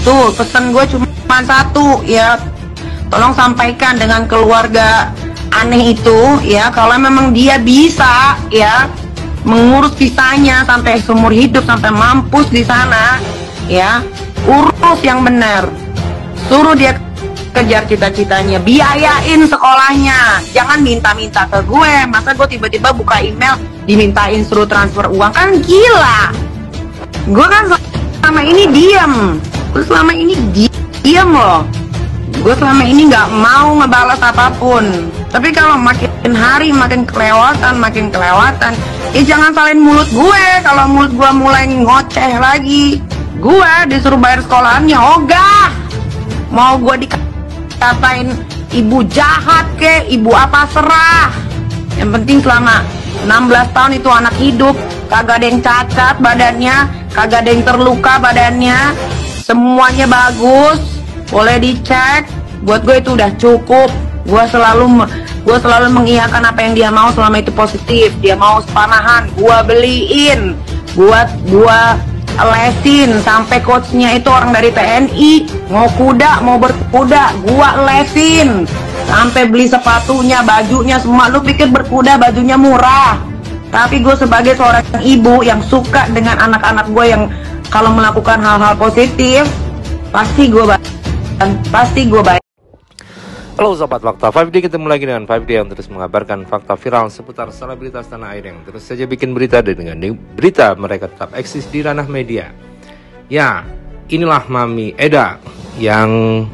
Tuh, pesan gue cuma satu ya. Tolong sampaikan dengan keluarga aneh itu ya, kalau memang dia bisa ya mengurus visanya sampai seumur hidup, sampai mampus di sana ya, urus yang benar. Suruh dia kejar cita-citanya, biayain sekolahnya, jangan minta-minta ke gue. Masa gue tiba-tiba buka email dimintain suruh transfer uang, kan gila. Gue kan selama ini diam, gue selama ini diam loh. Gue selama ini nggak mau ngebalas apapun. Tapi kalau makin hari makin kelewatan, ya jangan salahin mulut gue. Kalau mulut gue mulai ngoceh lagi, gue disuruh bayar sekolahannya ogah. Mau gue dikatain ibu jahat ke, ibu apa serah. Yang penting selama 16 tahun itu anak hidup, kagak ada yang cacat badannya, kagak ada yang terluka badannya, semuanya bagus, boleh dicek. Buat gue itu udah cukup. Gue selalu mengiyakan apa yang dia mau selama itu positif. Dia mau sepanahan, gue beliin, gue lesin. Sampai coachnya itu orang dari TNI, mau kuda, mau berkuda, gue lesin. Sampai beli sepatunya, bajunya, semua. Lu pikir berkuda bajunya murah? Tapi gue sebagai seorang ibu yang suka dengan anak-anak gue yang kalau melakukan hal-hal positif, pasti gue bayar. Halo Sobat Fakta 5D, ketemu lagi dengan 5D yang terus mengabarkan fakta viral seputar selebritas tanah air yang terus saja bikin berita, dan dengan berita mereka tetap eksis di ranah media. Ya, inilah Mami Eda yang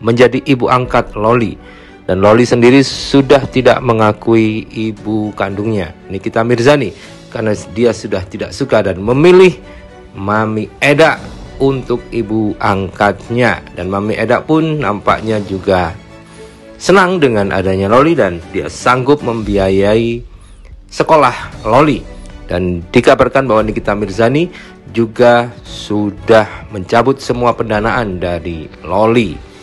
menjadi ibu angkat Loli. Dan Loli sendiri sudah tidak mengakui ibu kandungnya, Nikita Mirzani, karena dia sudah tidak suka dan memilih Mami Eda untuk ibu angkatnya. Dan Mami Eda pun nampaknya juga senang dengan adanya Loli dan dia sanggup membiayai sekolah Loli. Dan dikabarkan bahwa Nikita Mirzani juga sudah mencabut semua pendanaan dari Loli.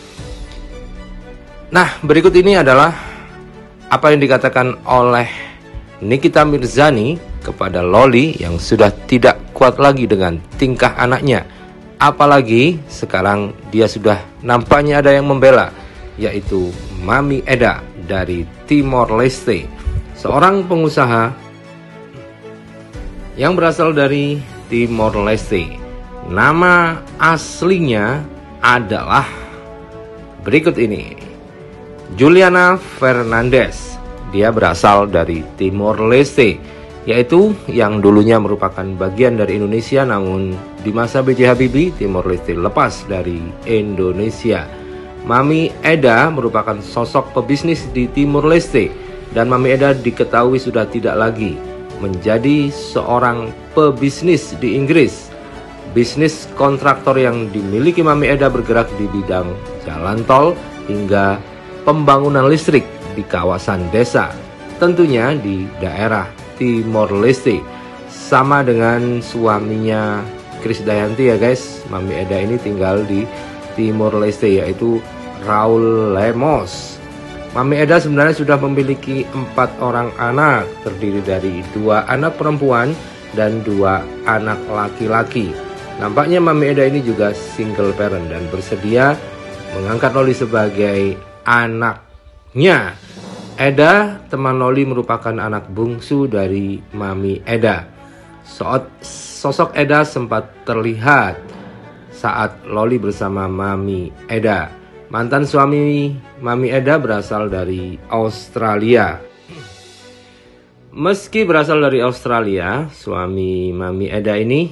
Nah, berikut ini adalah apa yang dikatakan oleh Nikita Mirzani kepada Loli yang sudah tidak kuat lagi dengan tingkah anaknya. Apalagi sekarang dia sudah nampaknya ada yang membela, yaitu Mami Eda dari Timor Leste, seorang pengusaha yang berasal dari Timor Leste. Nama aslinya adalah berikut ini: Juliana Fernandez. Dia berasal dari Timor Leste, yaitu yang dulunya merupakan bagian dari Indonesia, namun di masa B.J. Habibie, Timor Leste lepas dari Indonesia. Mami Eda merupakan sosok pebisnis di Timor Leste, dan Mami Eda diketahui sudah tidak lagi menjadi seorang pebisnis di Inggris. Bisnis kontraktor yang dimiliki Mami Eda bergerak di bidang jalan tol hingga pembangunan listrik di kawasan desa, tentunya di daerah Timor Leste. Sama dengan suaminya Krisdayanti ya guys, Mami Eda ini tinggal di Timor Leste, yaitu Raul Lemos. Mami Eda sebenarnya sudah memiliki 4 orang anak, terdiri dari 2 anak perempuan dan 2 anak laki-laki. Nampaknya Mami Eda ini juga single parent dan bersedia mengangkat Loli sebagai anaknya. Eda, teman Loli, merupakan anak bungsu dari Mami Eda. Sosok Eda sempat terlihat saat Loli bersama Mami Eda. Mantan suami Mami Eda berasal dari Australia. Meski berasal dari Australia, suami Mami Eda ini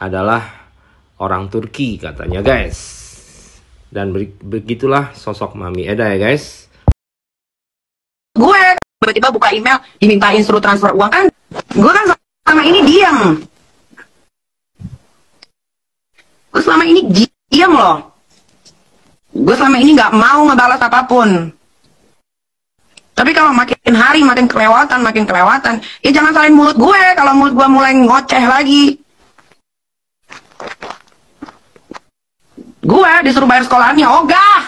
adalah orang Turki katanya guys. Dan begitulah sosok Mami Eda ya guys. Gue tiba-tiba buka email dimintain suruh transfer uang, kan gue kan selama ini diam. Gue selama ini diam loh. Gue selama ini nggak mau ngebalas apapun. Tapi kalau makin hari makin kelewatan, ya jangan salahin mulut gue kalau mulut gue mulai ngoceh lagi. Gue disuruh bayar sekolahannya ogah.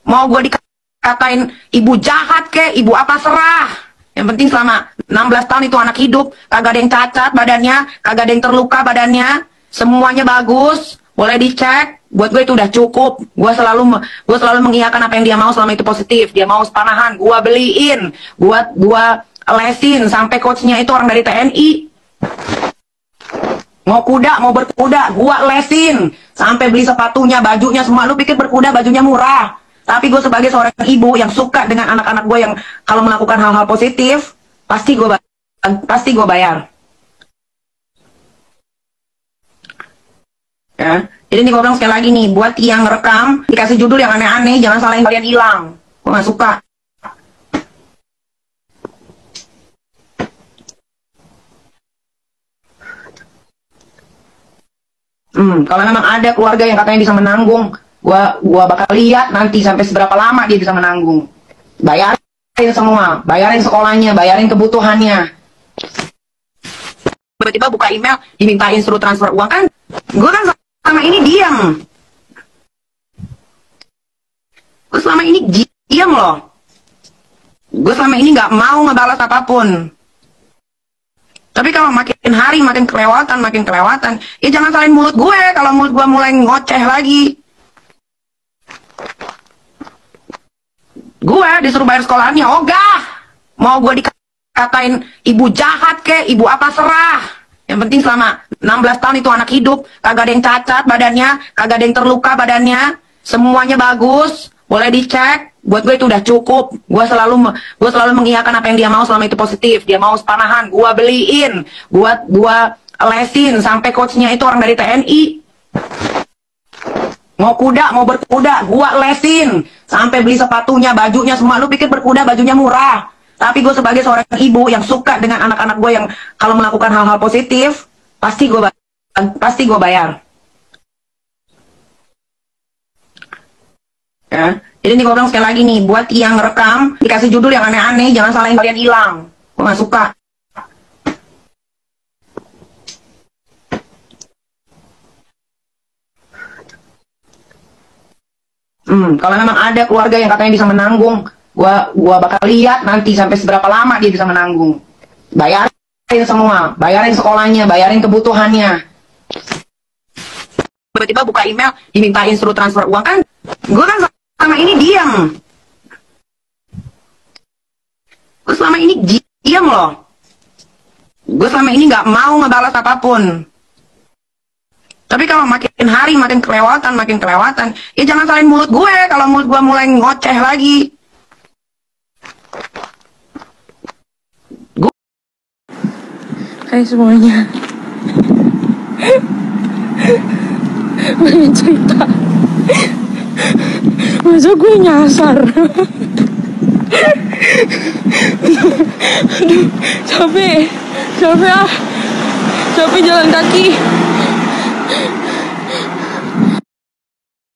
Mau gue dikatain ibu jahat ke, ibu apa serah. Yang penting selama 16 tahun itu anak hidup, kagak ada yang cacat badannya, kagak ada yang terluka badannya, semuanya bagus, boleh dicek. Buat gue itu udah cukup. Gue selalu mengiyakan apa yang dia mau selama itu positif. Dia mau sepanahan, gue beliin, gue lesin sampai coachnya itu orang dari TNI. Mau kuda, mau berkuda, gue lesin sampai beli sepatunya, bajunya semua. Lu pikir berkuda bajunya murah? Tapi gue sebagai seorang ibu yang suka dengan anak-anak gue yang kalau melakukan hal-hal positif, pasti gue bayar. Ya. Jadi nih gue bilang sekali lagi nih, buat yang rekam, dikasih judul yang aneh-aneh, jangan salahin kalian hilang. Gue gak suka. Kalau memang ada keluarga yang katanya bisa menanggung, gua bakal lihat nanti sampai seberapa lama dia bisa menanggung. Bayarin semua, bayarin sekolahnya, bayarin kebutuhannya. Tiba-tiba buka email, dimintain suruh transfer uang kan? Gue kan selama ini diam. Gue selama ini diam loh. Gue selama ini nggak mau ngebalas apapun. Tapi kalau makin hari makin kelewatan, ya jangan salahin mulut gue kalau mulut gue mulai ngoceh lagi. Gue disuruh bayar sekolahnya, ogah. Mau gue dikatain ibu jahat kek, ibu apa serah. Yang penting selama 16 tahun itu anak hidup, kagak ada yang cacat badannya, kagak ada yang terluka badannya, semuanya bagus, boleh dicek. Buat gue itu udah cukup. Gue selalu mengiyakan apa yang dia mau selama itu positif. Dia mau sepanahan, gue beliin, gue lesin sampai coachnya itu orang dari TNI. Mau kuda, mau berkuda, gue lesin sampai beli sepatunya, bajunya semua. Lu pikir berkuda bajunya murah? Tapi gue sebagai seorang ibu yang suka dengan anak-anak gue yang kalau melakukan hal-hal positif, pasti gue bayar. Ya. Jadi nih gue bilang sekali lagi nih, buat yang rekam, dikasih judul yang aneh-aneh, jangan salahin kalian hilang. Gue gak suka. Kalau memang ada keluarga yang katanya bisa menanggung, gua bakal lihat nanti sampai seberapa lama dia bisa menanggung. Bayarin semua, bayarin sekolahnya, bayarin kebutuhannya. Tiba-tiba buka email, dimintain suruh transfer uang kan? Gue kan selama ini diam. Gue selama ini diam loh. Gue selama ini nggak mau ngebalas apapun. Tapi kalau makin hari makin kelewatan, ya jangan salahin mulut gue kalau mulut gue mulai ngoceh lagi. Hai semuanya. Pengen cerita. Masa gue nyasar. Aduh, capek ah. Capek jalan kaki.